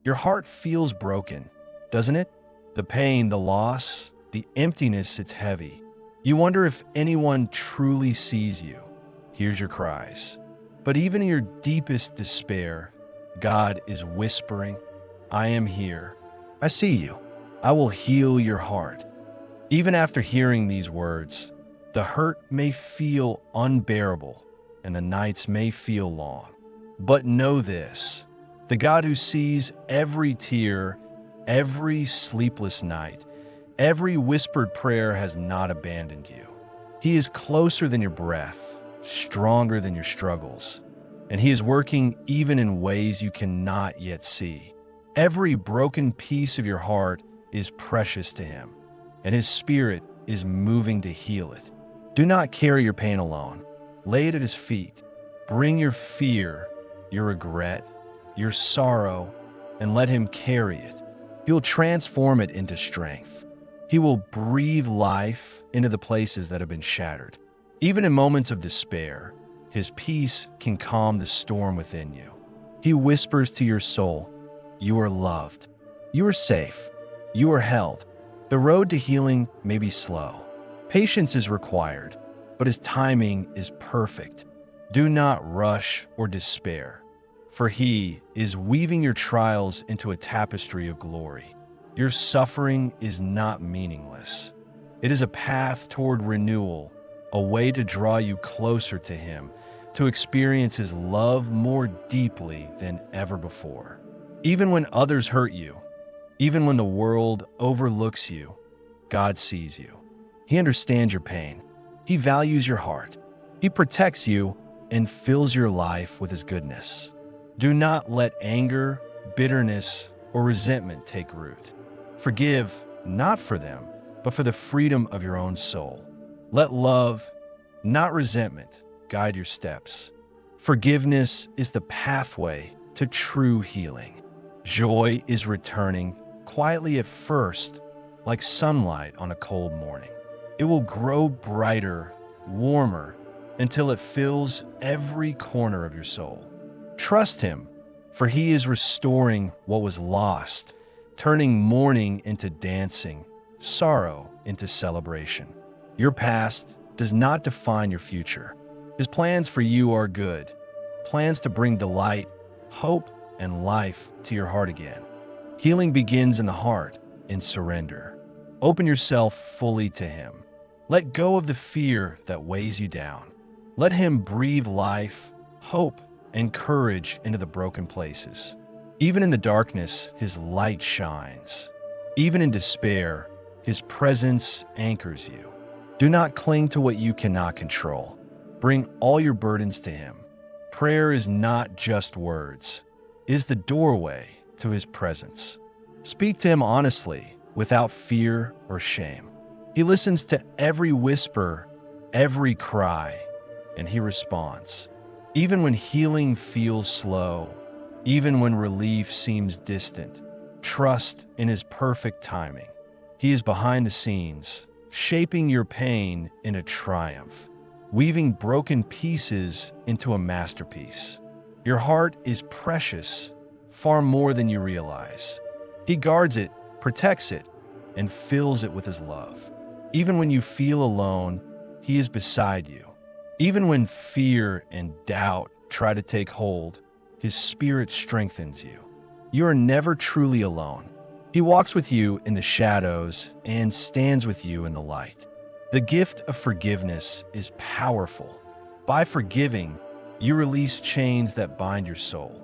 Your heart feels broken, doesn't it? The pain, the loss, the emptiness, it's heavy. You wonder if anyone truly sees you, hears your cries. But even in your deepest despair, God is whispering, I am here. I see you. I will heal your heart. Even after hearing these words, the hurt may feel unbearable and the nights may feel long. But know this, the God who sees every tear, every sleepless night, every whispered prayer has not abandoned you. He is closer than your breath, stronger than your struggles, and He is working even in ways you cannot yet see. Every broken piece of your heart is precious to Him, and His Spirit is moving to heal it. Do not carry your pain alone. Lay it at His feet. Bring your fear, your regret, your sorrow, and let Him carry it. He will transform it into strength. He will breathe life into the places that have been shattered. Even in moments of despair, His peace can calm the storm within you. He whispers to your soul, you are loved. You are safe. You are held. The road to healing may be slow. Patience is required, but His timing is perfect. Do not rush or despair, for He is weaving your trials into a tapestry of glory. Your suffering is not meaningless. It is a path toward renewal, a way to draw you closer to Him, to experience His love more deeply than ever before. Even when others hurt you, even when the world overlooks you, God sees you. He understands your pain. He values your heart. He protects you and fills your life with His goodness. Do not let anger, bitterness, or resentment take root. Forgive, not for them, but for the freedom of your own soul. Let love, not resentment, guide your steps. Forgiveness is the pathway to true healing. Joy is returning, quietly at first, like sunlight on a cold morning. It will grow brighter, warmer, until it fills every corner of your soul. Trust Him, for He is restoring what was lost, turning mourning into dancing, sorrow into celebration. Your past does not define your future. His plans for you are good, plans to bring delight, hope, and life to your heart again. Healing begins in the heart, in surrender. Open yourself fully to Him. Let go of the fear that weighs you down. Let Him breathe life, hope, and courage into the broken places. Even in the darkness, His light shines. Even in despair, His presence anchors you. Do not cling to what you cannot control. Bring all your burdens to Him. Prayer is not just words. It is the doorway to His presence. Speak to Him honestly, without fear or shame. He listens to every whisper, every cry, and He responds. Even when healing feels slow, even when relief seems distant, trust in His perfect timing. He is behind the scenes, shaping your pain into triumph, weaving broken pieces into a masterpiece. Your heart is precious, far more than you realize. He guards it, protects it, and fills it with His love. Even when you feel alone, He is beside you. Even when fear and doubt try to take hold, His Spirit strengthens you. You are never truly alone. He walks with you in the shadows and stands with you in the light. The gift of forgiveness is powerful. By forgiving, you release chains that bind your soul.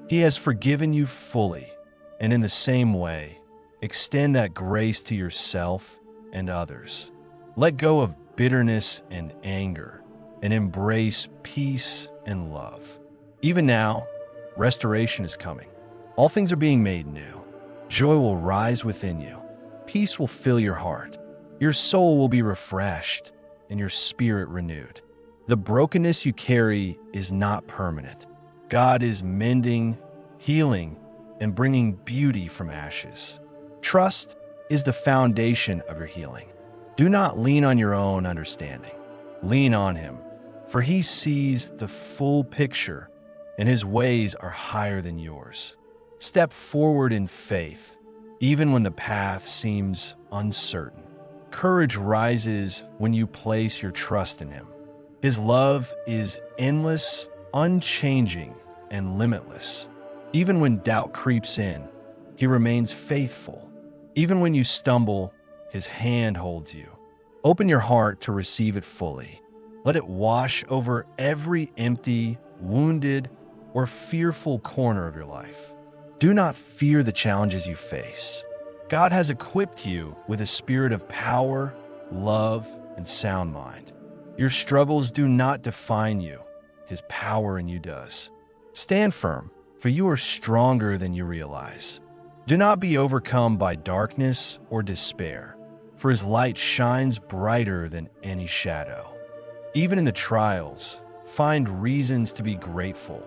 He has forgiven you fully, and in the same way, extend that grace to yourself and others. Let go of bitterness and anger, and embrace peace and love. Even now, restoration is coming. All things are being made new. Joy will rise within you. Peace will fill your heart. Your soul will be refreshed and your spirit renewed. The brokenness you carry is not permanent. God is mending, healing, and bringing beauty from ashes. Trust is the foundation of your healing. Do not lean on your own understanding. Lean on Him, for He sees the full picture, and His ways are higher than yours. Step forward in faith, even when the path seems uncertain. Courage rises when you place your trust in Him. His love is endless, unchanging, and limitless. Even when doubt creeps in, He remains faithful. Even when you stumble, His hand holds you. Open your heart to receive it fully. Let it wash over every empty, wounded, or fearful corner of your life. Do not fear the challenges you face. God has equipped you with a spirit of power, love, and sound mind. Your struggles do not define you. His power in you does. Stand firm, for you are stronger than you realize. Do not be overcome by darkness or despair, for His light shines brighter than any shadow. Even in the trials, find reasons to be grateful.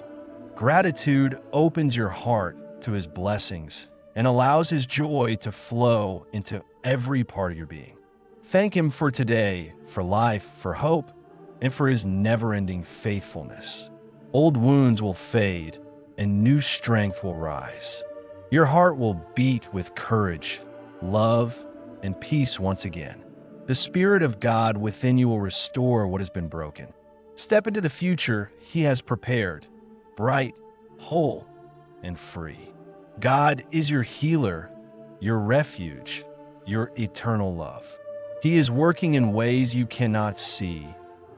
Gratitude opens your heart to His blessings and allows His joy to flow into every part of your being. Thank Him for today, for life, for hope, and for His never-ending faithfulness. Old wounds will fade, and new strength will rise. Your heart will beat with courage, love, and peace once again. The Spirit of God within you will restore what has been broken. Step into the future He has prepared, bright, whole, and free. God is your healer, your refuge, your eternal love. He is working in ways you cannot see,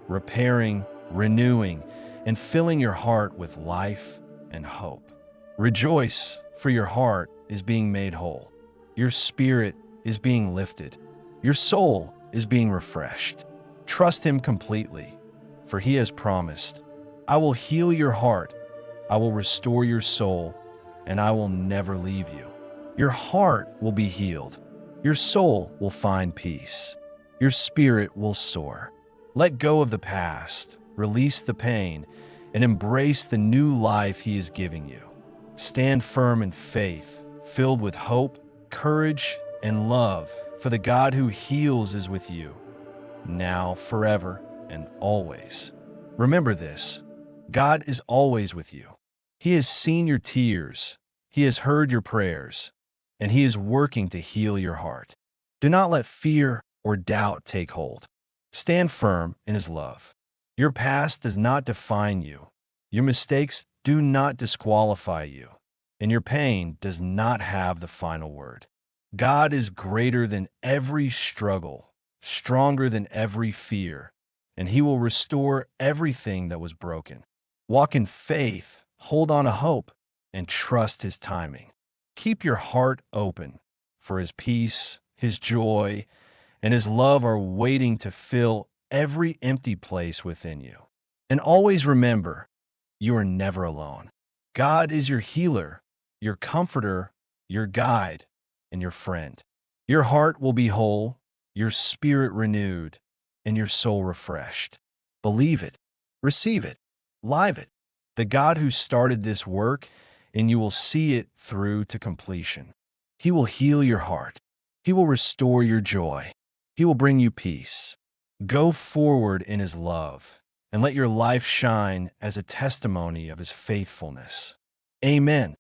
repairing, renewing, and filling your heart with life and hope. Rejoice, for your heart is being made whole. Your spirit is being lifted. Your soul is being refreshed. Trust Him completely, for He has promised, I will heal your heart, I will restore your soul, and I will never leave you. Your heart will be healed. Your soul will find peace. Your spirit will soar. Let go of the past, release the pain, and embrace the new life He is giving you. Stand firm in faith, filled with hope, courage, and love, for the God who heals is with you, now, forever, and always. Remember this: God is always with you. He has seen your tears, He has heard your prayers, and He is working to heal your heart. Do not let fear or doubt take hold. Stand firm in His love. Your past does not define you. Your mistakes do not disqualify you, and your pain does not have the final word. God is greater than every struggle, stronger than every fear, and He will restore everything that was broken. Walk in faith, hold on to hope, and trust His timing. Keep your heart open, for His peace, His joy, and His love are waiting to fill every empty place within you. And always remember, you are never alone. God is your healer, your comforter, your guide, and your friend. Your heart will be whole, your spirit renewed, and your soul refreshed. Believe it, receive it, live it. The God who started this work, and you will see it through to completion. He will heal your heart. He will restore your joy. He will bring you peace. Go forward in His love, and let your life shine as a testimony of His faithfulness. Amen.